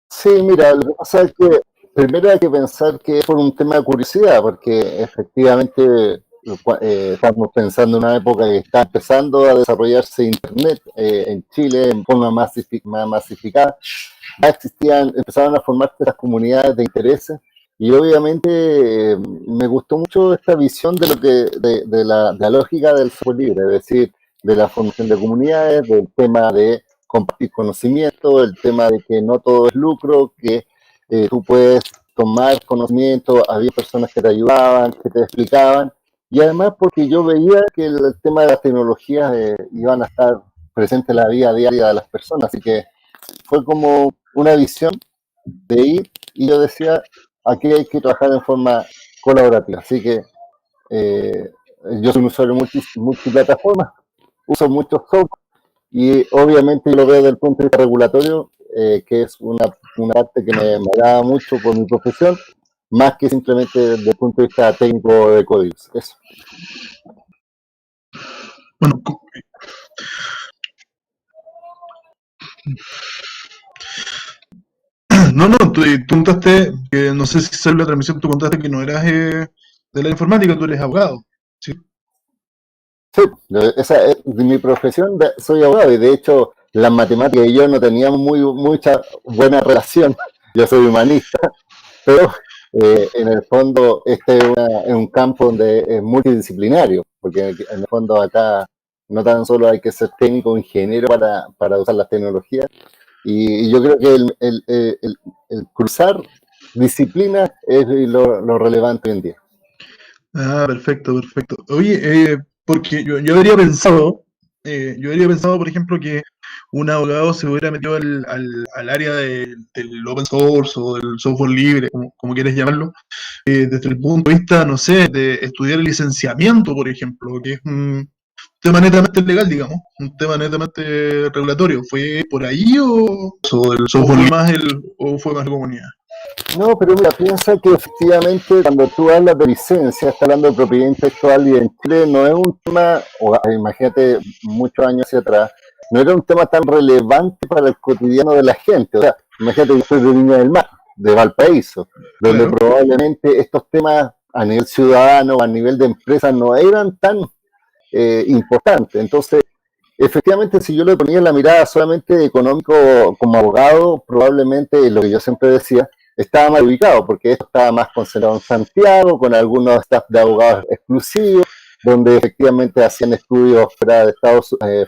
Sí, mira, lo que pasa es que primero hay que pensar que es por un tema de curiosidad, porque efectivamente estamos pensando en una época que está empezando a desarrollarse Internet en Chile en forma más masificada. Ya existían, empezaron a formarse estas comunidades de intereses y obviamente me gustó mucho esta visión de lo que de la lógica del software libre, es decir, de la formación de comunidades, del tema de compartir conocimiento, el tema de que no todo es lucro, que tú puedes tomar conocimiento, había personas que te ayudaban, que te explicaban, y además porque yo veía que el tema de las tecnologías iban a estar presentes en la vida diaria de las personas, así que fue como una visión de ir y yo decía, aquí hay que trabajar en forma colaborativa, así que eh, yo soy un usuario multiplataforma, uso muchos software y obviamente lo veo desde el punto de vista regulatorio, que es una parte que me agrada mucho por mi profesión, más que simplemente desde el punto de vista técnico de códigos. Eso. Bueno, no, tú contaste que no sé si salió la transmisión, tú contaste que no eras de la informática, tú eres abogado, ¿sí? Sí, esa es mi profesión, soy abogado y de hecho las matemáticas y yo no teníamos mucha buena relación, yo soy humanista, pero en el fondo este es un campo donde es multidisciplinario, porque en el fondo acá no tan solo hay que ser técnico o ingeniero para usar las tecnologías, y yo creo que el cruzar disciplinas es lo relevante hoy en día. Ah, perfecto, perfecto. Oye, porque yo habría pensado, por ejemplo, que un abogado se hubiera metido al área del open source o del software libre, como quieres llamarlo, desde el punto de vista, no sé, de estudiar el licenciamiento, por ejemplo, que es un tema netamente legal, digamos, un tema netamente regulatorio. ¿Fue por ahí o el software o fue más comunidad? No, pero mira, piensa que efectivamente cuando tú hablas de licencia, estás hablando de propiedad intelectual y en Chile no es un tema, imagínate muchos años hacia atrás, no era un tema tan relevante para el cotidiano de la gente. O sea, imagínate, yo soy de Viña del Mar, de Valparaíso, donde Claro. probablemente estos temas a nivel ciudadano, a nivel de empresa, no eran tan importantes. Entonces, efectivamente, si yo le ponía la mirada solamente económico como abogado, probablemente lo que yo siempre decía, estaba mal ubicado, porque esto estaba más concentrado en Santiago, con algunos staff de abogados exclusivos, donde efectivamente hacían estudios fuera de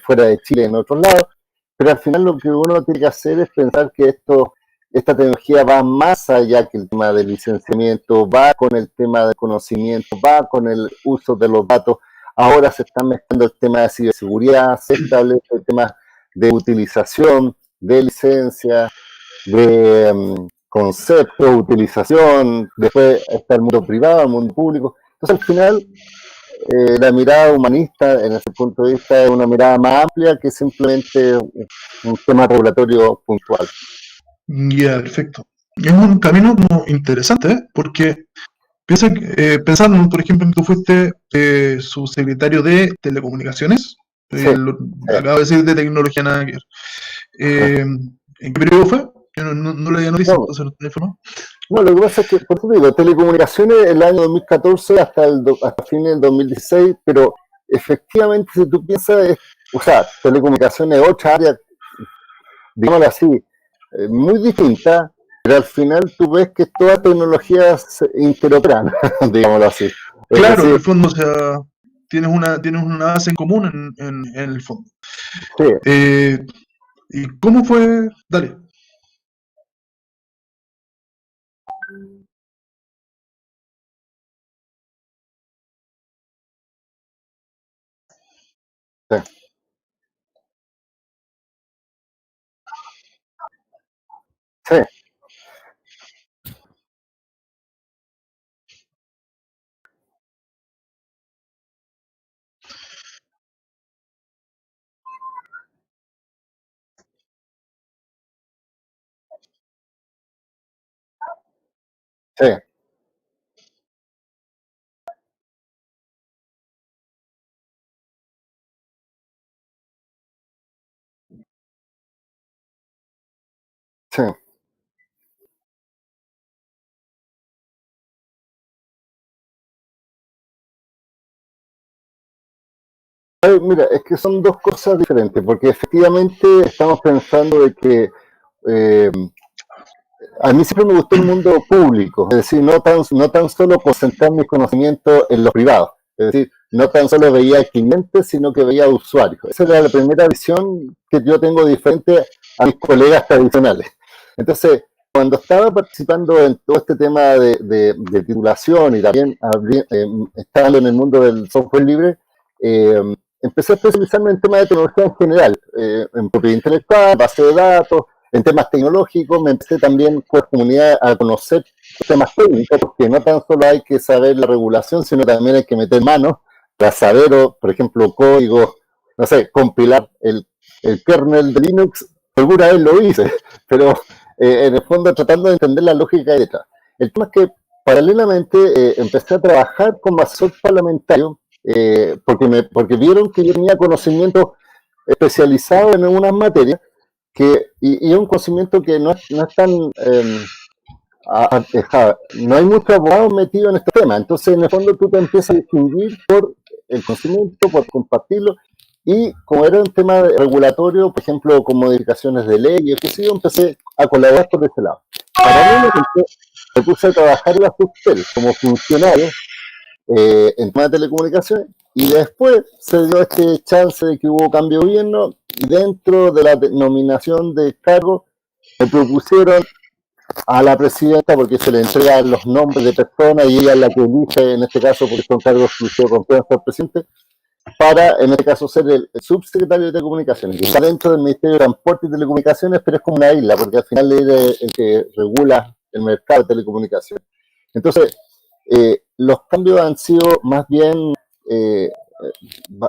fuera de Chile en otros lados, pero al final lo que uno tiene que hacer es pensar que esta tecnología va más allá que el tema del licenciamiento, va con el tema de conocimiento, va con el uso de los datos. Ahora se está mezclando el tema de ciberseguridad, se establece el tema de utilización, de licencia, de conceptos, utilización, después está el mundo privado, el mundo público. Entonces al final la mirada humanista en ese punto de vista es una mirada más amplia que simplemente un tema regulatorio puntual. Ya, perfecto. Es un camino como interesante, ¿eh? Porque pensando, por ejemplo, que tú fuiste subsecretario de Telecomunicaciones, Sí, acabo de decir de tecnología nada que ver. Eh, ¿En qué periodo fue? Yo no leía noticias, no, entonces no estoy informado. no, lo que pasa es que, por eso digo, telecomunicaciones el año 2014 hasta fines del 2016, pero efectivamente si tú piensas, o sea, telecomunicaciones es otra área, digámoslo así, muy distinta, pero al final tú ves que todas las tecnologías se interoperan, digámoslo así. Es Claro, en decir, el fondo, o sea, tienes una base en común en el fondo. sí, Eh, ¿Y cómo fue? Dale. sí, sí, sí. Mira, es que son dos cosas diferentes, porque efectivamente estamos pensando de que eh, a mí siempre me gustó el mundo público, es decir, no tan solo concentrar mis conocimientos en los privados, es decir, no tan solo veía clientes, sino que veía usuarios. Esa era la primera visión que yo tengo diferente a mis colegas tradicionales. Entonces, cuando estaba participando en todo este tema de titulación y también estando en el mundo del software libre, eh, empecé a especializarme en temas de tecnología en general, en propiedad intelectual, base de datos, en temas tecnológicos. Me empecé también por comunidad a conocer temas técnicos, porque no tan solo hay que saber la regulación, sino también hay que meter manos para saber, por ejemplo, código, no sé, compilar el kernel de Linux. Alguna vez lo hice, pero en el fondo tratando de entender la lógica de detrás. El tema es que paralelamente empecé a trabajar como asesor parlamentario porque vieron que yo tenía conocimiento especializado en algunas materias y es un conocimiento que no es tan no hay muchos abogados metidos en este tema. Entonces, en el fondo, tú te empiezas a distinguir por el conocimiento, por compartirlo. Y como era un tema regulatorio, por ejemplo, con modificaciones de leyes, que sí, yo empecé a colaborar por ese lado. Paralelamente, me puse a trabajar en la Subtel como funcionario en temas de telecomunicaciones, y después se dio este chance de que hubo cambio de gobierno, y dentro de la nominación de cargo me propusieron a la presidenta, porque se le entregan los nombres de personas y ella es la que elige, en este caso, porque son cargos exclusivos de confianza del presidente, para, en este caso, ser el subsecretario de Telecomunicaciones, que está dentro del Ministerio de Transporte y Telecomunicaciones, pero es como una isla, porque al final es el que regula el mercado de telecomunicaciones. Entonces, los cambios han sido más bien eh,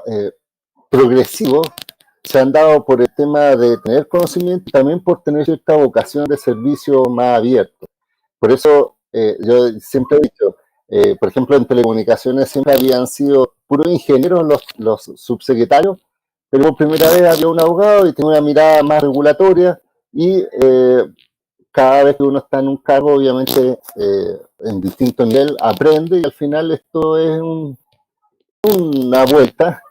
eh, progresivos, se han dado por el tema de tener conocimiento y también por tener cierta vocación de servicio más abierto. Por eso yo siempre he dicho, por ejemplo, en telecomunicaciones siempre habían sido puros ingenieros los subsecretarios, pero por primera vez había un abogado y tenía una mirada más regulatoria, y cada vez que uno está en un cargo, obviamente, en distinto nivel, aprende, y al final esto es una vuelta.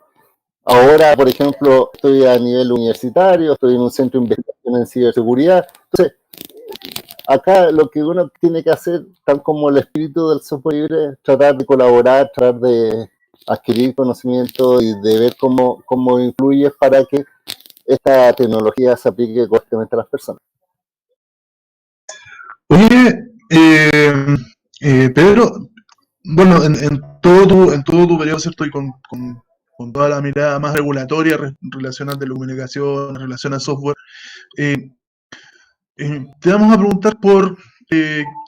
Ahora, por ejemplo, estoy a nivel universitario, estoy en un centro de investigación en ciberseguridad. Entonces, acá lo que uno tiene que hacer, tal como el espíritu del software libre, es tratar de colaborar, tratar de adquirir conocimiento y de ver cómo influye para que esta tecnología se aplique correctamente a las personas. Oye, Pedro, bueno, en todo tu periodo, ¿cierto? Y con toda la mirada más regulatoria relacionada a telecomunicación, relación al software, te vamos a preguntar por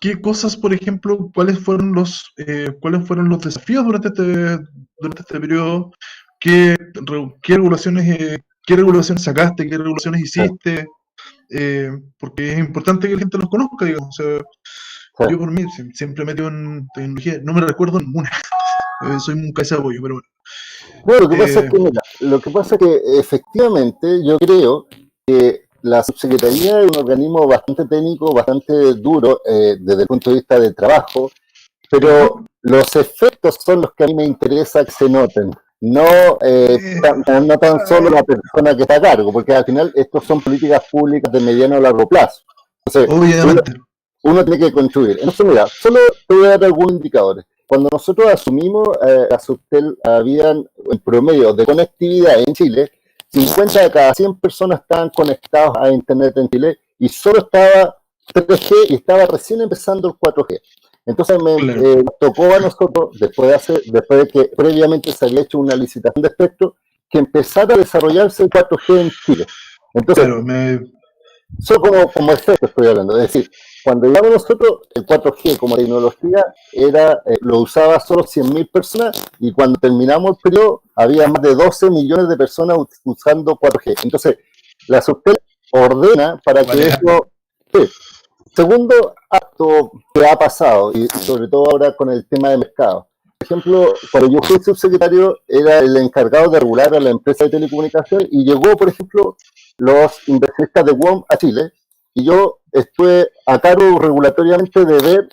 qué cosas, por ejemplo, cuáles fueron los desafíos durante este periodo, qué regulaciones sacaste, qué regulaciones hiciste, porque es importante que la gente los conozca, digamos. O sea, Sí. yo por mí siempre metido en tecnología, no me recuerdo ninguna. Soy un cabeza de pollo, pero bueno. Bueno, lo que pasa es que, mira, lo que pasa es que efectivamente yo creo que la subsecretaría es un organismo bastante técnico, bastante duro desde el punto de vista del trabajo, pero los efectos son los que a mí me interesa que se noten, no, no tan solo la persona que está a cargo, porque al final estos son políticas públicas de mediano a largo plazo. Entonces, Obviamente. uno tiene que construir. Entonces, mira, solo te voy a dar algunos indicadores. Cuando nosotros asumimos la Subtel, habían en promedio de conectividad en Chile, 50 de cada 100 personas estaban conectados a Internet en Chile, y solo estaba 3G y estaba recién empezando el 4G. Entonces nos tocó a nosotros, después de que previamente se había hecho una licitación de espectro, que empezara a desarrollarse el 4G en Chile. Entonces, eso como efecto estoy hablando, es decir, cuando llegamos nosotros, el 4G como tecnología lo usaba solo 100.000 personas, y cuando terminamos el periodo había más de 12 millones de personas usando 4G. Entonces, la Subtel ordena para que eso... Sí. Segundo acto que ha pasado, y sobre todo ahora con el tema de mercado. Por ejemplo, cuando yo fui subsecretario, era el encargado de regular a la empresa de telecomunicaciones, y llegó, por ejemplo, los inversionistas de WOM a Chile, y yo estuve a cargo regulatoriamente de ver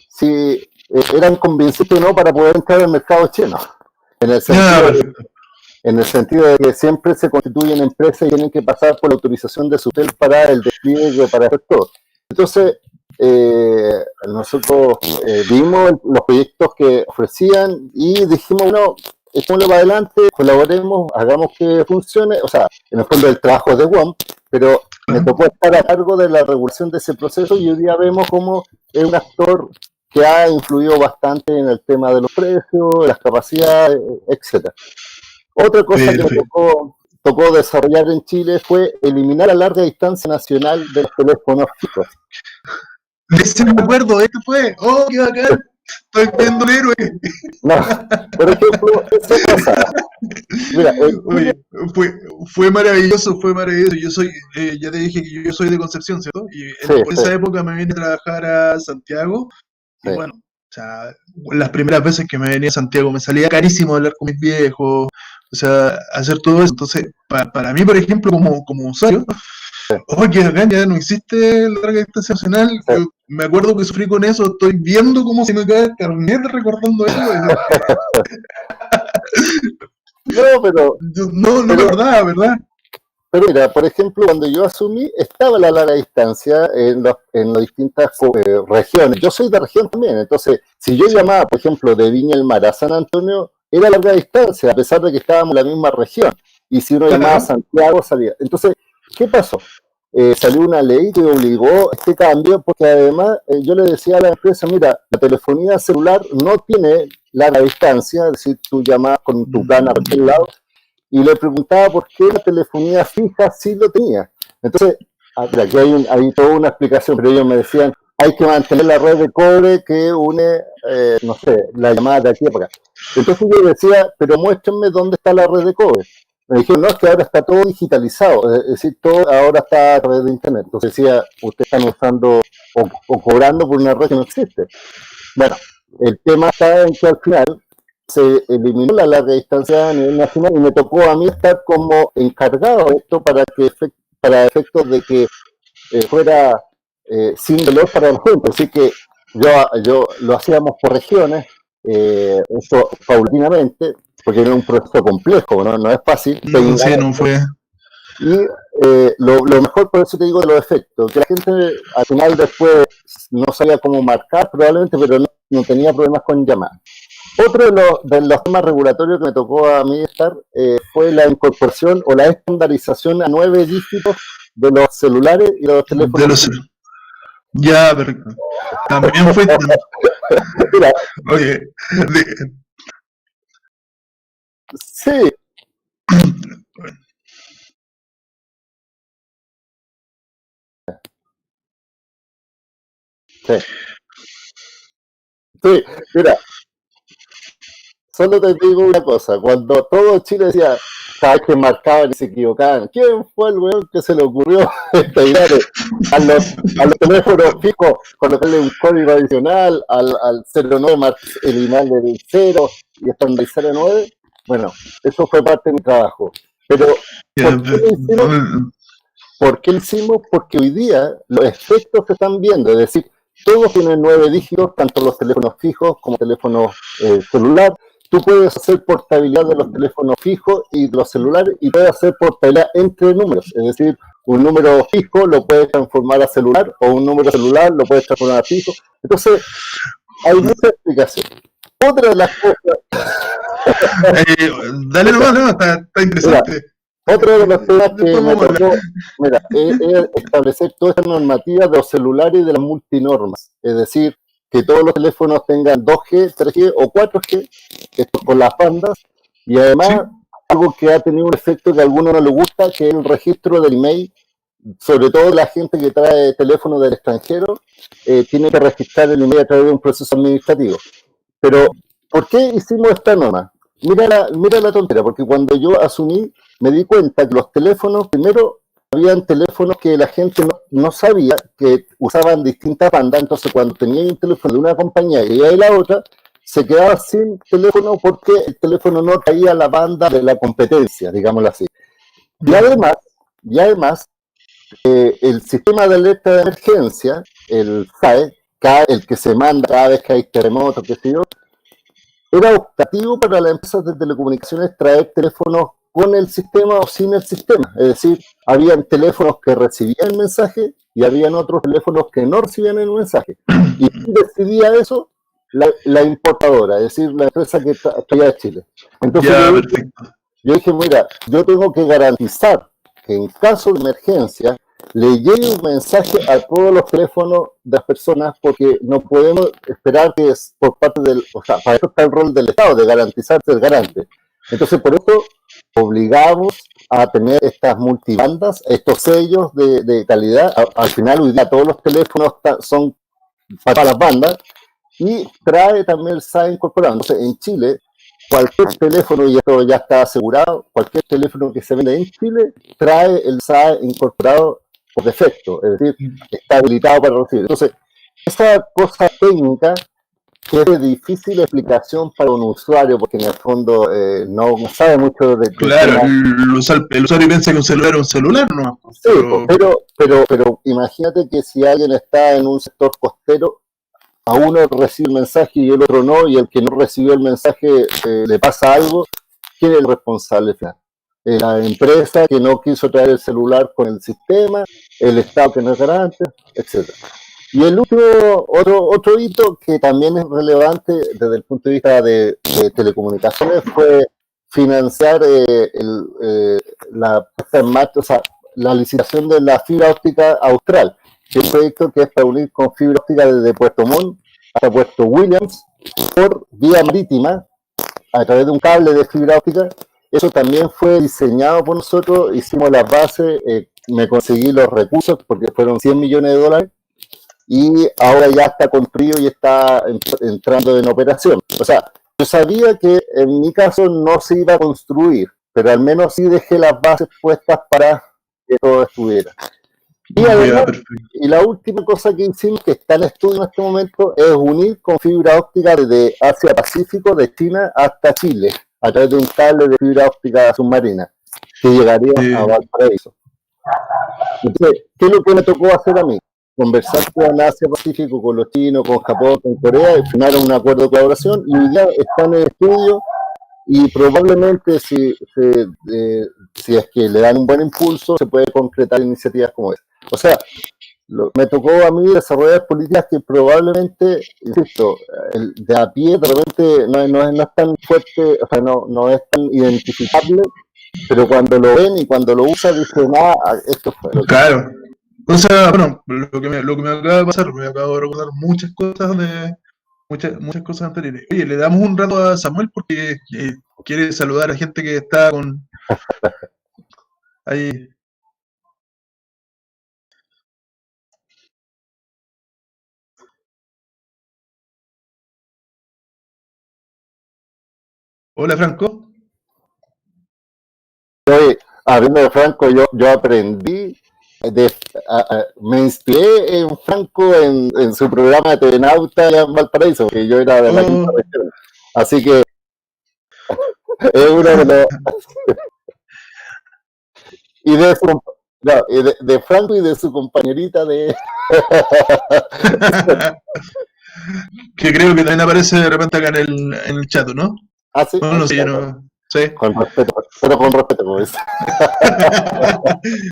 si eran convincentes o no para poder entrar al mercado chino. En el sentido en el sentido de que siempre se constituyen empresas y tienen que pasar por la autorización de SUTEL para el despliegue, para hacer todo. Entonces, nosotros vimos los proyectos que ofrecían y dijimos, bueno, echémosle para adelante, colaboremos, hagamos que funcione, o sea, en el fondo el trabajo es de WOM, pero me tocó estar a cargo de la regulación de ese proceso y hoy día vemos cómo es un actor que ha influido bastante en el tema de los precios, las capacidades, etcétera. Otra cosa que me tocó desarrollar en Chile fue eliminar la larga distancia nacional de los teléfonos fijos. De ese me acuerdo, este fue, ¡oh, qué bacán! Estoy viendo un héroe. No, por ejemplo, eso pasa. Mira, oye, fue maravilloso, fue maravilloso. Yo soy, ya te dije que yo soy de Concepción, ¿cierto? Y por esa época me vine a trabajar a Santiago. Y bueno, o sea, las primeras veces que me venía a Santiago me salía carísimo hablar con mis viejos, o sea, hacer todo eso. Entonces, para mí, por ejemplo, como usuario, oh, que acá ya no existe la larga distancia nacional. Yo me acuerdo que sufrí con eso, estoy viendo cómo se me cae el carnet recordando eso. No, pero... No me acordaba, ¿verdad? Pero mira, por ejemplo, cuando yo asumí, estaba la larga distancia en las distintas regiones. Yo soy de región también, entonces, si yo llamaba, por ejemplo, de Viña del Mar a San Antonio, era larga distancia, a pesar de que estábamos en la misma región. Y si uno llamaba a Santiago, salía. Entonces, ¿qué pasó? Salió una ley que obligó este cambio, porque además yo le decía a la empresa, mira, la telefonía celular no tiene larga distancia, es decir, tú llamas con tu plan a cualquier lado, y le preguntaba por qué la telefonía fija sí lo tenía. Entonces, aquí hay toda una explicación, pero ellos me decían, hay que mantener la red de cobre que une, no sé, la llamada de aquí para acá. Entonces yo decía, pero muéstrenme dónde está la red de cobre. Me dijeron, no, es que ahora está todo digitalizado, es decir, todo ahora está a través de Internet. Entonces decía, ustedes están usando o cobrando por una red que no existe. Bueno, el tema está en que al final se eliminó la larga distancia a nivel nacional y me tocó a mí estar como encargado de esto para efectos de que fuera sin dolor para la gente. Así que yo lo hacíamos por regiones, eso paulatinamente, porque era un proceso complejo, no es fácil. No, sí, no fue. Y lo mejor, por eso te digo, de los efectos, que la gente al final después no sabía cómo marcar probablemente, pero no tenía problemas con llamar. Otro de los temas regulatorios que me tocó a mí estar fue la incorporación o la estandarización a 9 dígitos de los celulares y de los teléfonos. Ya, pero también fue... Mira, oye, sí. Sí, mira, solo te digo una cosa, cuando todo Chile decía, cada vez que marcaban y se equivocaban, ¿quién fue el weón que se le ocurrió esta idea a los teléfonos fijos colocarle un código adicional, al 09 eliminarle el 0 y estandarizar el 9? Bueno, eso fue parte de mi trabajo. Pero, ¿por qué lo hicimos? ¿Por qué lo hicimos? Porque hoy día los efectos se están viendo, es decir, todos tienen 9 dígitos, tanto los teléfonos fijos como teléfonos celular. Tú puedes hacer portabilidad de los teléfonos fijos y de los celulares y puedes hacer portabilidad entre números. Es decir, un número fijo lo puedes transformar a celular o un número celular lo puedes transformar a fijo. Entonces, hay mucha explicación. Otra de las cosas... dale nomás, no, está interesante. Mira, otro de los temas que me tocó, mira, es establecer toda esta normativa de los celulares y de las multinormas. Es decir, que todos los teléfonos tengan 2G, 3G o 4G, esto con las bandas, y además algo que ha tenido un efecto que a algunos no les gusta, que es el registro del email, sobre todo la gente que trae teléfono del extranjero, tiene que registrar el email a través de un proceso administrativo. Pero, ¿por qué hicimos esta norma? Mira la tontera, porque cuando yo asumí, me di cuenta que los teléfonos, primero, habían teléfonos que la gente no sabía que usaban distintas bandas, entonces cuando tenía un teléfono de una compañía y de la otra, se quedaba sin teléfono porque el teléfono no traía la banda de la competencia, digámoslo así. Y además el sistema de alerta de emergencia, el SAE, el que se manda cada vez que hay terremotos, qué sé yo, era optativo para las empresas de telecomunicaciones traer teléfonos con el sistema o sin el sistema. Es decir, habían teléfonos que recibían el mensaje y habían otros teléfonos que no recibían el mensaje. ¿Y quién decidía eso? La importadora, es decir, la empresa que traía de Chile. Entonces Ya, perfecto. yo dije, mira, yo tengo que garantizar que en caso de emergencia le llegue un mensaje a todos los teléfonos de las personas, porque no podemos esperar que es por parte del, o sea, para eso está el rol del Estado, de garantizar el garante. Entonces, por eso obligamos a tener estas multibandas, estos sellos de calidad. Al final, hoy día todos los teléfonos son para las bandas y trae también el SAE incorporado. Entonces, en Chile, cualquier teléfono, y esto ya está asegurado, cualquier teléfono que se vende en Chile trae el SAE incorporado por defecto, es decir, está habilitado para recibir. Entonces, esa cosa técnica que es de difícil explicación para un usuario, porque en el fondo no sabe mucho de Claro, el usuario piensa que un celular es un celular, ¿no? Sí, pero imagínate que si alguien está en un sector costero, a uno recibe el mensaje y el otro no, y el que no recibió el mensaje le pasa algo, ¿quién es el responsable final? La empresa que no quiso traer el celular con el sistema, el Estado que no es garante, etc. Y el último, otro hito que también es relevante desde el punto de vista de telecomunicaciones fue financiar la puesta en marcha, o sea, la licitación de la fibra óptica austral, que es un proyecto que es para unir con fibra óptica desde Puerto Montt hasta Puerto Williams por vía marítima a través de un cable de fibra óptica. Eso también fue diseñado por nosotros, hicimos las bases, me conseguí los recursos porque fueron $100 millones y ahora ya está construido y está entrando en operación. O sea, yo sabía que en mi caso no se iba a construir, pero al menos sí dejé las bases puestas para que todo estuviera. Y además, y la última cosa que hicimos, que está en estudio en este momento, es unir con fibra óptica desde Asia Pacífico, de China hasta Chile, a través de un cable de fibra óptica submarina, que llegaría a Valparaíso. Entonces, ¿qué es lo que me tocó hacer a mí? Conversar con Asia Pacífico, con los chinos, con Japón, con Corea, y firmaron un acuerdo de colaboración, y hoy día están en estudio, y probablemente si es que le dan un buen impulso, se puede concretar iniciativas como esta. O sea, me tocó a mí desarrollar políticas que probablemente, insisto, de a pie de repente no es tan fuerte, o sea, no es tan identificable, pero cuando lo ven y cuando lo usan, dicen, esto fue lo que... Claro. O sea, bueno, lo que me acaba de pasar, me acabo de recordar muchas cosas anteriores. Oye, le damos un rato a Samuel porque quiere saludar a gente que está con ahí. Hola, Franco. Oye, hablando de Franco, yo aprendí, me inspiré en Franco en su programa de Telenauta en Valparaíso, que yo era de la quinta región. Así que es uno de los... y de Franco y de su compañerita de... que creo que también aparece de repente acá en el chat, ¿no? Ah, sí. No sé, yo no. Sí. Con respeto, pero con respeto, como dice.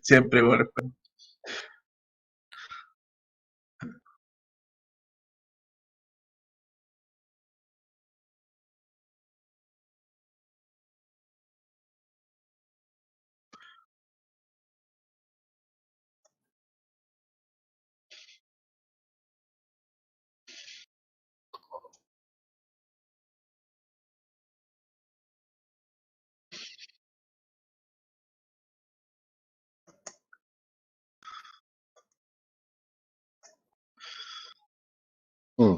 Siempre con respeto. Mm.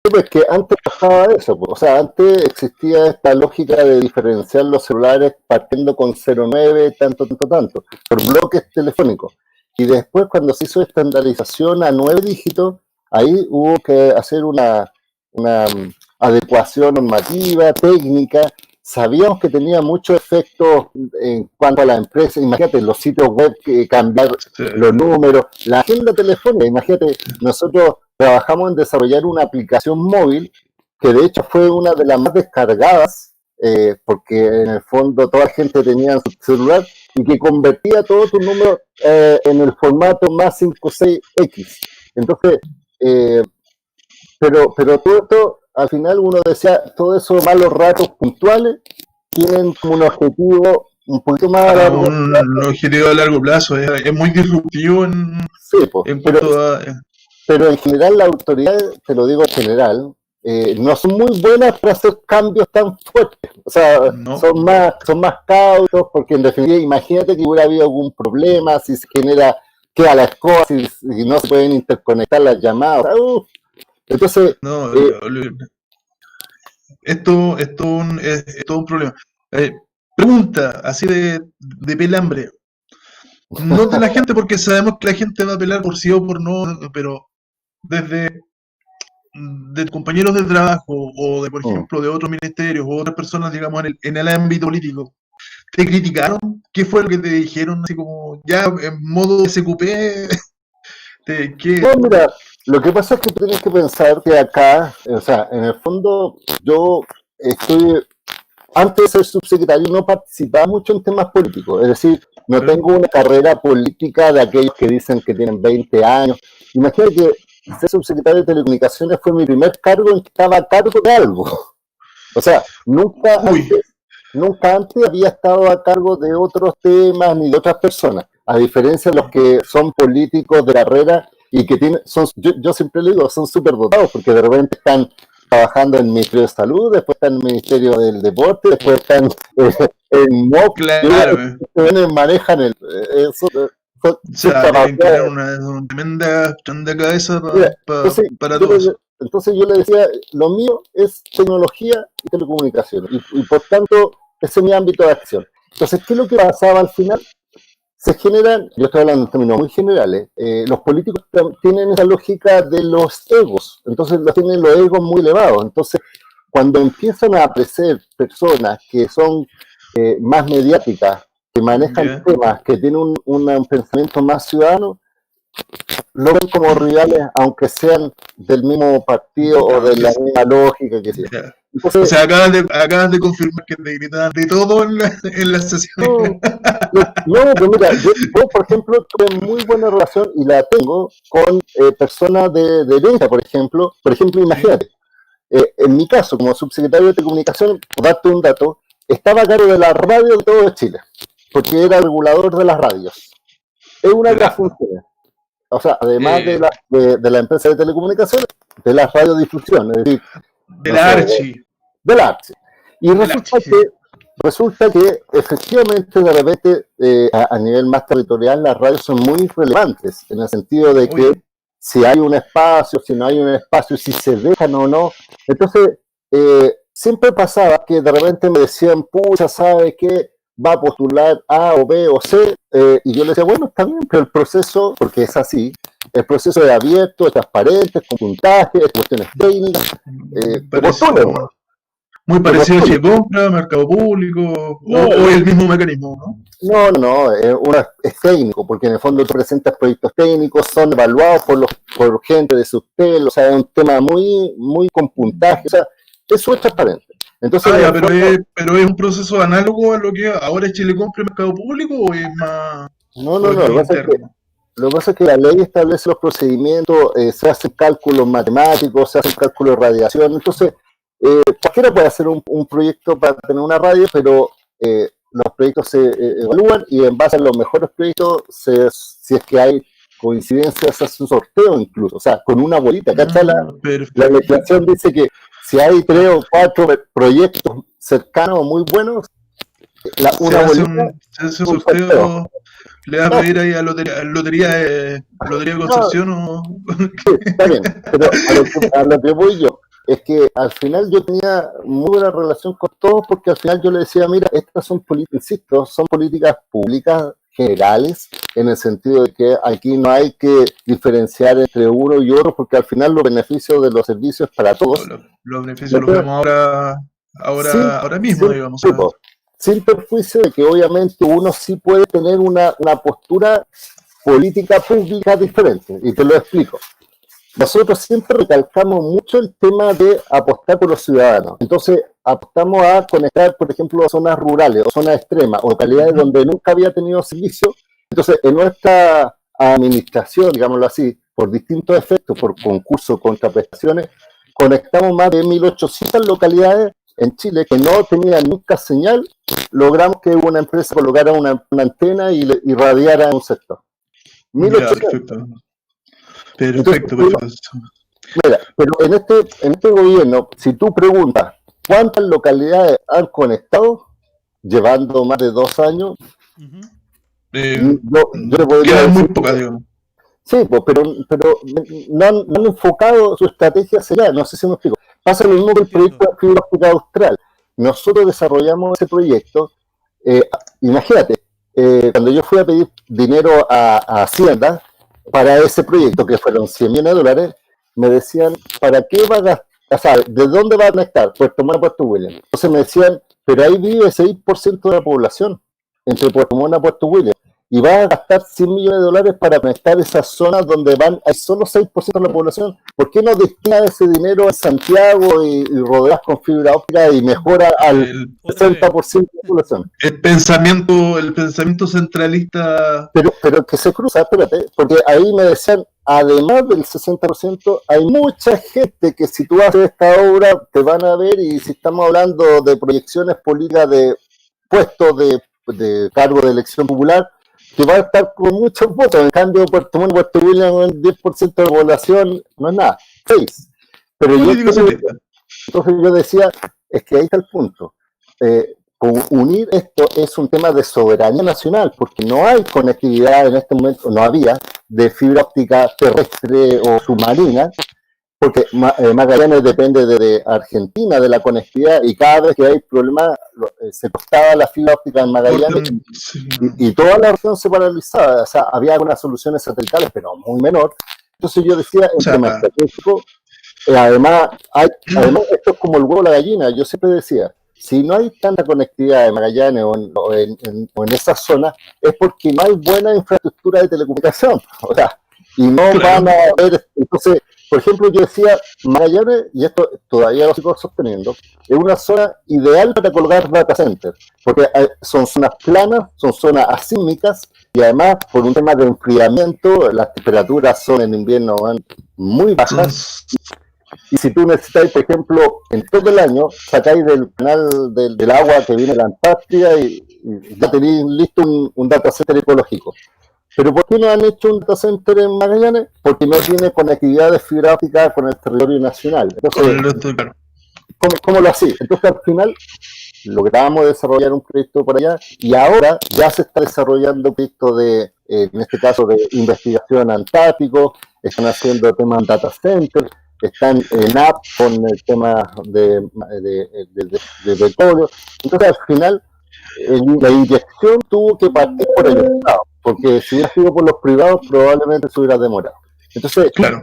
Pues que antes pasaba eso, o sea, antes existía esta lógica de diferenciar los celulares partiendo con 09, tanto, por bloques telefónicos. Y después, cuando se hizo estandarización a 9 dígitos, ahí hubo que hacer una adecuación normativa, técnica, sabíamos que tenía muchos efectos en cuanto a la empresa. Imagínate, los sitios web, cambiar Sí. los números, la agenda telefónica. Imagínate, nosotros trabajamos en desarrollar una aplicación móvil que de hecho fue una de las más descargadas, porque en el fondo toda la gente tenía su celular y que convertía todos tus números en el formato más 56X. Entonces, pero todo esto, al final uno decía, todos esos malos ratos puntuales tienen como un objetivo un poquito más a largo plazo. Un objetivo a largo plazo, es muy disruptivo Sí, pues, en cuanto a... pero en general las autoridades, te lo digo en general, no son muy buenas para hacer cambios tan fuertes. O sea, No. son más cautos, porque en definitiva, imagínate que hubiera habido algún problema, si se genera, queda la escoba, si no se pueden interconectar las llamadas. O sea, entonces, No, esto es todo un problema. Pregunta, así de pelambre. No de la gente, porque sabemos que la gente va a pelar por sí o por no, pero desde de compañeros de trabajo o de, por ejemplo, de otros ministerios o otras personas, digamos, en el ámbito político, ¿te criticaron? ¿Qué fue lo que te dijeron? Así como, ya en modo SQP, ¿qué? No, mira, lo que pasa es que tienes que pensar que acá, o sea, en el fondo, yo antes de ser subsecretario no participaba mucho en temas políticos, es decir, no tengo una carrera política de aquellos que dicen que tienen 20 años. Imagínate que ser subsecretario de Telecomunicaciones fue mi primer cargo en que estaba a cargo de algo. O sea, nunca antes había estado a cargo de otros temas ni de otras personas, a diferencia de los que son políticos de carrera y que yo siempre le digo, son súper dotados, porque de repente están trabajando en el Ministerio de Salud, después están en el Ministerio del Deporte, después están en MOC, claro, manejan eso. O sea, deben tener una tremenda cabeza para todo eso. Entonces yo le decía, lo mío es tecnología y telecomunicaciones, y por tanto ese es mi ámbito de acción. Entonces, ¿qué es lo que pasaba al final? Se generan, yo estoy hablando en términos muy generales, los políticos tienen esa lógica de los egos, entonces tienen los egos muy elevados. Entonces, cuando empiezan a aparecer personas que son más mediáticas, que manejan temas, que tienen un pensamiento más ciudadano, lo ven como rivales, aunque sean del mismo partido o de la misma lógica que sea. Entonces, o sea, acabas de confirmar que te gritaban de todo en la sesión. No, pues mira, yo, por ejemplo, tuve muy buena relación y la tengo con personas de derecha, por ejemplo. Por ejemplo, imagínate, en mi caso, como subsecretario de Telecomunicaciones, por darte un dato, estaba a cargo de la radio de todo Chile, porque era regulador de las radios. Es una de las funciones. O sea, además de la empresa de telecomunicaciones, de la radiodifusión, es decir, de la Archi. De la Archi. Y resulta que efectivamente de repente a nivel más territorial las radios son muy relevantes, en el sentido de que si hay un espacio, si no hay un espacio, si se dejan o no. Entonces, siempre pasaba que de repente me decían, pucha, ¿sabe qué? Va a postular A o B o C, y yo le decía, bueno, está bien, pero el proceso, porque es así, el proceso es abierto, es transparente, es con puntaje, es cuestiones técnicas, muy parecido a Chicompra, Mercado Público, o el mismo mecanismo, ¿no? No, es técnico, porque en el fondo tú presentas proyectos técnicos, son evaluados por gente de Subtel, o sea, es un tema muy, muy con puntaje, o sea, eso es transparente. Entonces, pero es un proceso análogo a lo que ahora es Chilecompra y Mercado Público, ¿o es más? No, lo que pasa es que la ley establece los procedimientos, se hacen cálculos matemáticos, se hacen cálculos de radiación, entonces cualquiera puede hacer un proyecto para tener una radio, pero los proyectos se evalúan y en base a los mejores proyectos, si es que hay coincidencias, se hace un sorteo incluso, o sea, con una bolita. ¿Cachai? La legislación dice que si hay 3 o 4 proyectos cercanos o muy buenos, una bolita. Se hace un sorteo. ¿Le vas a pedir ahí a lotería de Concepción o...? Sí, está bien, pero a lo que voy yo es que al final yo tenía muy buena relación con todos, porque al final yo le decía, mira, estas son políticas públicas generales, en el sentido de que aquí no hay que diferenciar entre uno y otro, porque al final los beneficios de los servicios para todos. Los beneficios los vemos ahora Sin, ahora mismo, sin, digamos. O sea, tipo, sin perjuicio de que obviamente uno sí puede tener una postura política pública diferente, y te lo explico. Nosotros siempre recalcamos mucho el tema de apostar por los ciudadanos. Entonces, apostamos a conectar, por ejemplo, zonas rurales o zonas extremas o localidades ujú, donde nunca había tenido servicio. Entonces, en nuestra administración, digámoslo así, por distintos efectos, por concursos, contraprestaciones, conectamos más de 1.800 localidades en Chile que no tenían nunca señal. Logramos que una empresa colocara una antena y irradiara en un sector. ya, 1.800. perfecto. Entonces, Perfecto, perfecto. mira, pero en este gobierno, si tú preguntas cuántas localidades han conectado, llevando más de 2 años, Ujú. yo le podría Quedan muy decir, pocas, digamos. sí, pues, pero no han enfocado su estrategia hacia allá, no sé si me explico. Pasa lo mismo que el Entiendo. proyecto de fibra óptica austral. Nosotros desarrollamos ese proyecto, eh, imagínate, cuando yo fui a pedir dinero a Hacienda para ese proyecto, que fueron 100 millones de dólares, me decían, ¿para qué va a gastar? O sea, ¿de dónde va a conectar? Puerto Montt a Puerto William. Entonces me decían, pero ahí vive 6% de la población, entre Puerto Montt a Puerto William, y va a gastar 100 millones de dólares para conectar esas zonas donde hay solo 6% de la población. ¿Por qué no destina ese dinero a Santiago y rodeas con fibra óptica y mejora al El, Otra vez. 60% de la población? el pensamiento centralista. Pero que se cruza, espérate, porque ahí me decían, además del 60%, hay mucha gente que si tú haces esta obra te van a ver, y si estamos hablando de proyecciones políticas de puestos de cargo de elección popular, que va a estar con muchos votos. En cambio, Puerto Montt, Puerto William, un 10% de la población no es nada, 6. Pero yo Político centrista. entonces yo decía, es que ahí está el punto. Unir esto es un tema de soberanía nacional, porque no hay conectividad en este momento, no había, de fibra óptica terrestre o submarina, porque Magallanes depende de Argentina, de la conectividad, y cada vez que hay problemas se cortaba la fibra óptica en Magallanes Sí. y toda la región se paralizaba. O sea, había algunas soluciones satelitales, pero muy menor. Entonces yo decía, O en sea, tema estratégico, además, esto es como el huevo o la gallina. Yo siempre decía, si no hay tanta conectividad en Magallanes o en esa zona, es porque no hay buena infraestructura de telecomunicación. O sea, y no claro. van a haber. Entonces, por ejemplo, yo decía, Magallanes, y esto todavía lo sigo sosteniendo, es una zona ideal para colocar data centers, porque son zonas planas, son zonas asísmicas, y además, por un tema de enfriamiento, las temperaturas son en invierno muy Son, bajas. Y si tú necesitáis, por ejemplo, en todo el año, sacáis del canal del agua que viene de la Antártida y ya tenéis listo un data center ecológico. Pero ¿por qué no han hecho un data center en Magallanes? Porque no tiene conectividad de fibra óptica con el territorio nacional. con Entonces, el resto, claro. ¿cómo lo hacía? Entonces, al final, logramos desarrollar un proyecto por allá, y ahora ya se está desarrollando un proyecto en este caso, de investigación antártico. Están haciendo temas en data center, están en app con el tema de petróleo. Entonces, al final, la inyección tuvo que partir por el Estado, porque si hubiera sido por los privados, probablemente se hubiera demorado. Entonces, Claro.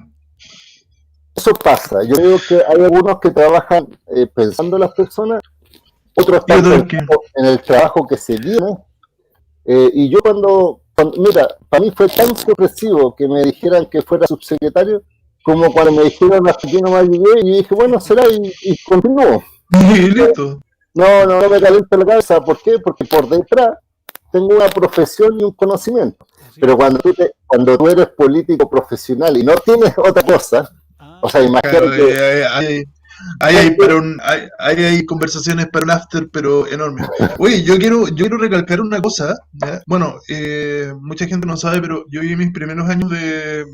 eso pasa. Yo creo que hay algunos que trabajan pensando en las personas, otros Y están otro pensando que. en el trabajo que se viene. Y yo mira, para mí fue tan sorpresivo que me dijeran que fuera subsecretario, como cuando me dijeron hasta aquí nomás llegué, y dije, bueno, será, y continúo. Y listo. No me caliento la cabeza. ¿Por qué? Porque por detrás tengo una profesión y un conocimiento. Así Pero es. cuando tú eres político profesional y no tienes otra cosa, o sea, Claro, imagínate que hay conversaciones para un after, pero enorme. Oye, yo quiero recalcar una cosa, ¿ya? Bueno, mucha gente no sabe, pero yo viví mis primeros años de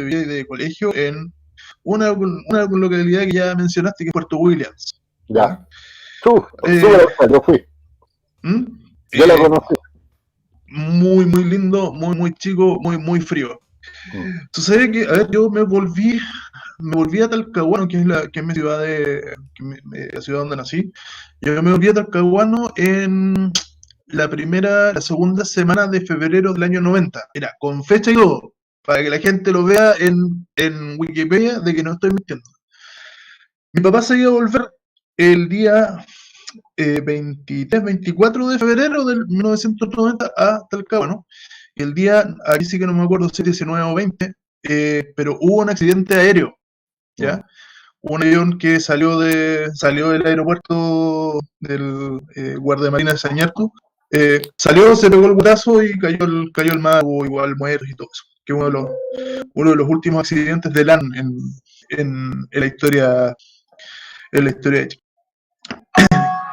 vida y de colegio en una localidad que ya mencionaste, que es Puerto Williams, ¿ya? ya, tú, Eh, yo fui, ¿Mm? yo la Eh, conocí. muy, muy lindo, muy, muy chico, muy, muy frío. Mm. Sucede que, a ver, yo me volví a Talcahuano, que es mi ciudad la ciudad donde nací. Yo me volví a Talcahuano en la segunda semana de febrero del año 90. Era con fecha y todo, para que la gente lo vea en Wikipedia de que no estoy mintiendo. Mi papá se iba a volver el día 23-24 de febrero del 1990 a Talcahuano. Y el día, aquí sí que no me acuerdo si 19 o 20, pero hubo un accidente aéreo, ¿ya? Un avión que salió del aeropuerto del Guardia Marina de Sañarco, salió, se pegó el brazo y cayó el mar, hubo igual muertos y todo eso. Que uno de los últimos accidentes de LAN en la historia de Chile.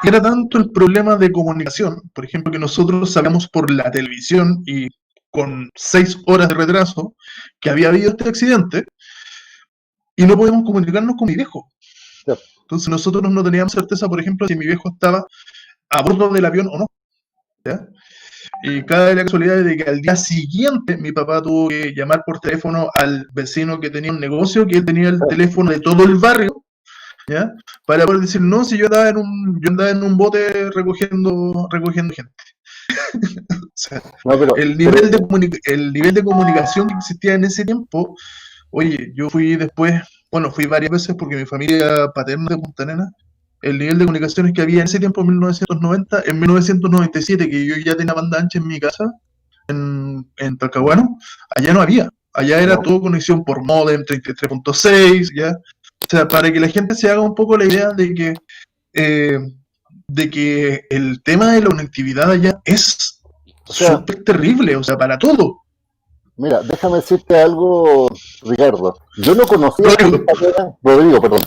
Y era tanto el problema de comunicación, por ejemplo, que nosotros sabíamos por la televisión y con 6 horas de retraso que había habido este accidente y no podíamos comunicarnos con mi viejo. Entonces nosotros no teníamos certeza, por ejemplo, si mi viejo estaba a bordo del avión o no, ¿ya? Y cada la casualidad de que al día siguiente mi papá tuvo que llamar por teléfono al vecino que tenía un negocio, que él tenía el teléfono de todo el barrio, ¿ya? Para poder decir, no, si yo andaba en un bote recogiendo gente. O sea, No, pero, el nivel de comunicación que existía en ese tiempo, oye, yo fui después, bueno, fui varias veces porque mi familia paterna de Punta Arenas, el nivel de comunicaciones que había en ese tiempo, en 1990, en 1997, que yo ya tenía banda ancha en mi casa, en Talcahuano, allá no había. Allá era no, todo conexión por modem 33.6, ¿ya? O sea, para que la gente se haga un poco la idea eh, de que el tema de la conectividad allá es o sea, súper terrible, o sea, para todo. mira, déjame decirte algo, Ricardo. Yo no conocía Rodrigo, Punta Arenas, Rodrigo, perdón,